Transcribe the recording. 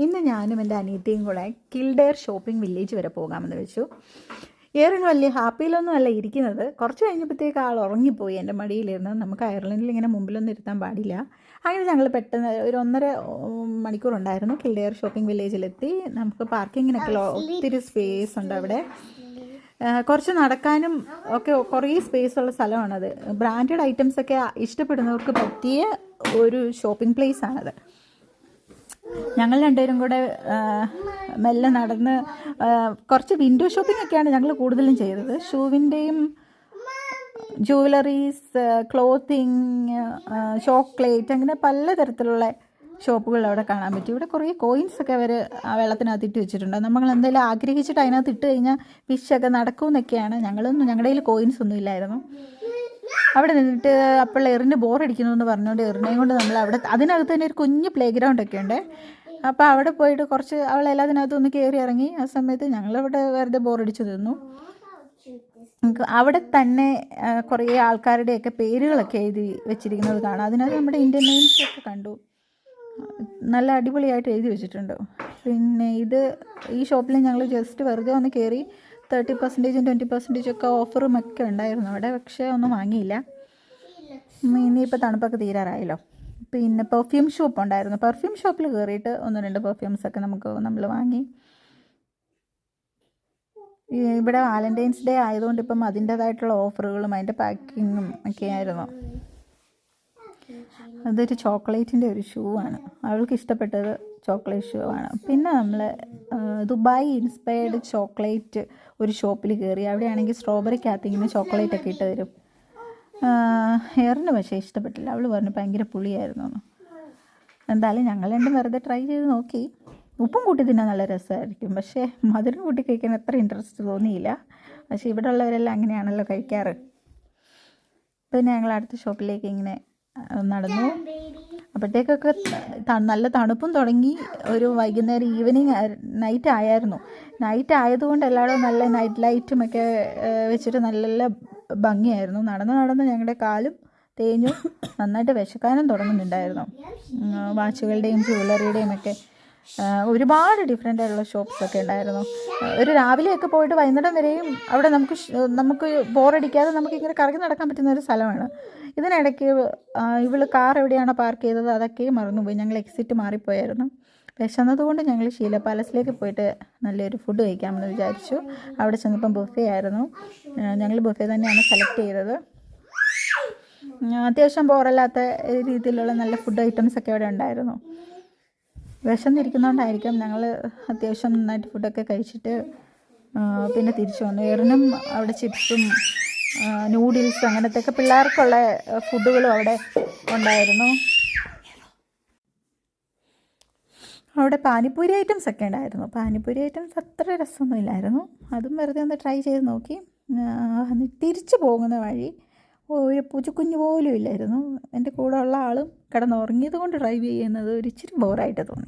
ഇന്ന് ഞാനും എൻ്റെ അനിയത്തിയും കൂടെ കിൽഡെയർ ഷോപ്പിംഗ് വില്ലേജ് വരെ പോകാമെന്ന് വെച്ചു. ഏറിന് വലിയ ഹാപ്പിയിലൊന്നും അല്ല ഇരിക്കുന്നത്. കുറച്ച് കഴിഞ്ഞപ്പോഴത്തേക്ക് ആൾ ഉറങ്ങിപ്പോയി എൻ്റെ മടിയിലിരുന്ന്. നമുക്ക് അയർലൻഡിൽ ഇങ്ങനെ മുമ്പിലൊന്നും ഇരുത്താൻ പാടില്ല. അങ്ങനെ ഞങ്ങൾ പെട്ടെന്ന് ഒരു 1.5 മണിക്കൂറുണ്ടായിരുന്നു കിൽഡെയർ ഷോപ്പിംഗ് വില്ലേജിലെത്തി. നമുക്ക് പാർക്കിങ്ങിനൊക്കെ ഒത്തിരി സ്പേസ് ഉണ്ട് അവിടെ. കുറച്ച് നടക്കാനും ഒക്കെ കുറേ സ്പേസുള്ള സ്ഥലമാണത്. ബ്രാൻഡഡ് ഐറ്റംസൊക്കെ ഇഷ്ടപ്പെടുന്നവർക്ക് പറ്റിയ ഒരു ഷോപ്പിംഗ് പ്ലേസ് ആണത്. ഞങ്ങൾ രണ്ടുപേരും കൂടെ മെല്ലെ നടന്ന് കുറച്ച് വിൻഡോ ഷോപ്പിംഗ് ഒക്കെയാണ് ഞങ്ങൾ കൂടുതലും ചെയ്തത്. ഷൂവിൻ്റെയും ജുവലറീസ്, ക്ലോത്തിങ്, ചോക്ലേറ്റ്, അങ്ങനെ പലതരത്തിലുള്ള ഷോപ്പുകൾ അവിടെ കാണാൻ പറ്റും. ഇവിടെ കുറേ കോയിൻസൊക്കെ അവർ വെള്ളത്തിനകത്ത് ഇട്ട് വെച്ചിട്ടുണ്ട്. നമ്മൾ എന്തെങ്കിലും ആഗ്രഹിച്ചിട്ട് അതിനകത്ത് ഇട്ട് കഴിഞ്ഞാൽ വിഷൊക്കെ നടക്കുമെന്നൊക്കെയാണ്. ഞങ്ങളുടെ കയ്യിൽ കോയിൻസ് ഒന്നും ഇല്ലായിരുന്നു. അവിടെ നിന്നിട്ട് അപ്പോൾ എറിന് ബോറടിക്കുന്നു എന്ന് പറഞ്ഞുകൊണ്ട് എറിനെയും കൊണ്ട് നമ്മൾ അവിടെ അതിനകത്ത് തന്നെ ഒരു കുഞ്ഞ് പ്ലേ ഗ്രൗണ്ടൊക്കെ ഉണ്ട്. അപ്പോൾ അവിടെ പോയിട്ട് കുറച്ച് അവളെല്ലാത്തിനകത്തും ഒന്ന് കയറി ഇറങ്ങി. ആ സമയത്ത് ഞങ്ങളവിടെ വെറുതെ ബോറടിച്ചു നിന്നു. അവിടെ തന്നെ കുറേ ആൾക്കാരുടെയൊക്കെ പേരുകളൊക്കെ എഴുതി വെച്ചിരിക്കുന്നത് കാണാം. അതിനകത്ത് നമ്മുടെ ഇന്ത്യൻ നെയിംസൊക്കെ കണ്ടു. നല്ല അടിപൊളിയായിട്ട് എഴുതി വെച്ചിട്ടുണ്ട്. പിന്നെ ഈ ഷോപ്പിൽ ഞങ്ങൾ ജസ്റ്റ് വെറുതെ ഒന്ന് കയറി. 30%, 20% ഒക്കെ ഓഫറും ഒക്കെ ഉണ്ടായിരുന്നു അവിടെ. പക്ഷേ ഒന്നും വാങ്ങിയില്ല. ഇനിയിപ്പോൾ തണുപ്പൊക്കെ തീരാറായല്ലോ. പിന്നെ പെർഫ്യൂം ഷോപ്പ് ഉണ്ടായിരുന്നു. പെർഫ്യൂം ഷോപ്പിൽ കയറിയിട്ട് 1-2 പെർഫ്യൂംസൊക്കെ നമ്മൾ വാങ്ങി. ഇവിടെ വാലൻറ്റൈൻസ് ഡേ ആയതുകൊണ്ട് ഇപ്പം അതിൻ്റേതായിട്ടുള്ള ഓഫറുകളും അതിൻ്റെ പാക്കിങ്ങും ഒക്കെ ആയിരുന്നു. അതൊരു ചോക്ലേറ്റിൻ്റെ ഒരു ഷൂ ആണ്. അവൾക്ക് ഇഷ്ടപ്പെട്ടത് ചോക്ലേറ്റ് ഷൂ ആണ്. പിന്നെ നമ്മൾ ദുബായ് ഇൻസ്പയർഡ് ചോക്ലേറ്റ് ഒരു ഷോപ്പിൽ കയറി. അവിടെയാണെങ്കിൽ സ്ട്രോബെറിക്കകത്ത് ഇങ്ങനെ ചോക്ലേറ്റൊക്കെ ഇട്ട് തരും. എറിന് പക്ഷേ ഇഷ്ടപ്പെട്ടില്ല. അവൾ പറഞ്ഞു ഭയങ്കര പുളിയായിരുന്നു. എന്തായാലും ഞങ്ങൾ രണ്ടും വെറുതെ ട്രൈ ചെയ്ത് നോക്കി. ഉപ്പും കൂട്ടി തിന്നാൻ നല്ല രസമായിരിക്കും, പക്ഷേ മധുരം കൂട്ടി കഴിക്കാൻ അത്ര ഇൻട്രസ്റ്റ് തോന്നിയില്ല. പക്ഷേ ഇവിടെ ഉള്ളവരെല്ലാം അങ്ങനെയാണല്ലോ കഴിക്കാറ്. പിന്നെ ഞങ്ങൾ അടുത്ത ഷോപ്പിലേക്ക് ഇങ്ങനെ നടന്നു. അപ്പോഴത്തേക്കൊക്കെ നല്ല തണുപ്പും തുടങ്ങി. ഒരു വൈകുന്നേരം നൈറ്റ് ആയായിരുന്നു. നൈറ്റ് ആയതുകൊണ്ട് എല്ലായിടും നല്ല നൈറ്റ് ലൈറ്റും ഒക്കെ വെച്ചിട്ട് നല്ല ഭംഗിയായിരുന്നു. നടന്ന് ഞങ്ങളുടെ കാലും തേഞ്ഞു. നന്നായിട്ട് വിശക്കാനും തുടങ്ങുന്നുണ്ടായിരുന്നു. വാച്ചുകളുടെയും ജ്വല്ലറിയുടെയും ഒക്കെ ഒരുപാട് ഡിഫറെൻ്റ് ആയിട്ടുള്ള ഷോപ്സൊക്കെ ഉണ്ടായിരുന്നു. ഒരു രാവിലെയൊക്കെ പോയിട്ട് വൈകുന്നേരം വരെയും അവിടെ നമുക്ക് ബോറടിക്കാതെ നമുക്കിങ്ങനെ കറങ്ങി നടക്കാൻ പറ്റുന്ന ഒരു സ്ഥലമാണ്. ഇതിനിടയ്ക്ക് ഇവൾ കാർ എവിടെയാണോ പാർക്ക് ചെയ്തത് അതൊക്കെ മറന്നുപോയി. ഞങ്ങൾ എക്സിറ്റ് മാറിപ്പോയായിരുന്നു. വിശന്നതുകൊണ്ട് ഞങ്ങൾ ഷീല പാലസിലേക്ക് പോയിട്ട് നല്ലൊരു ഫുഡ് കഴിക്കാമെന്ന് വിചാരിച്ചു. അവിടെ ചെന്നപ്പം ബുഫേ ആയിരുന്നു. ഞങ്ങൾ ബുഫേ തന്നെയാണ് സെലക്ട് ചെയ്തത്. അത്യാവശ്യം ബോറല്ലാത്ത രീതിയിലുള്ള നല്ല ഫുഡ് ഐറ്റംസൊക്കെ അവിടെ ഉണ്ടായിരുന്നു. വിശന്നിരിക്കുന്നതുകൊണ്ടായിരിക്കും ഞങ്ങൾ അത്യാവശ്യം നന്നായിട്ട് ഫുഡൊക്കെ കഴിച്ചിട്ട് പിന്നെ തിരിച്ചു വന്നു. എറിനും അവിടെ ചിപ്സും നൂഡിൽസ് അങ്ങനത്തെയൊക്കെ പിള്ളേർക്കുള്ള ഫുഡുകളും അവിടെ ഉണ്ടായിരുന്നു. അവിടെ പാനിപ്പൂരി ഐറ്റംസ് ഒക്കെ ഉണ്ടായിരുന്നു. പാനിപ്പൂരി ഐറ്റംസ് അത്ര രസമൊന്നും ഇല്ലായിരുന്നു. അതും വെറുതെ ഒന്ന് ട്രൈ ചെയ്ത് നോക്കി. തിരിച്ചു പോകുന്ന വഴി ഒരു പൂച്ചക്കുഞ്ഞ് പോലും ഇല്ലായിരുന്നു. എൻ്റെ കൂടെ ഉള്ള ആളും കിടന്നുറങ്ങിയത് കൊണ്ട് ഡ്രൈവ് ചെയ്യുന്നത് ഒരു ഇച്ചിരി ബോറായിട്ട് തോന്നി.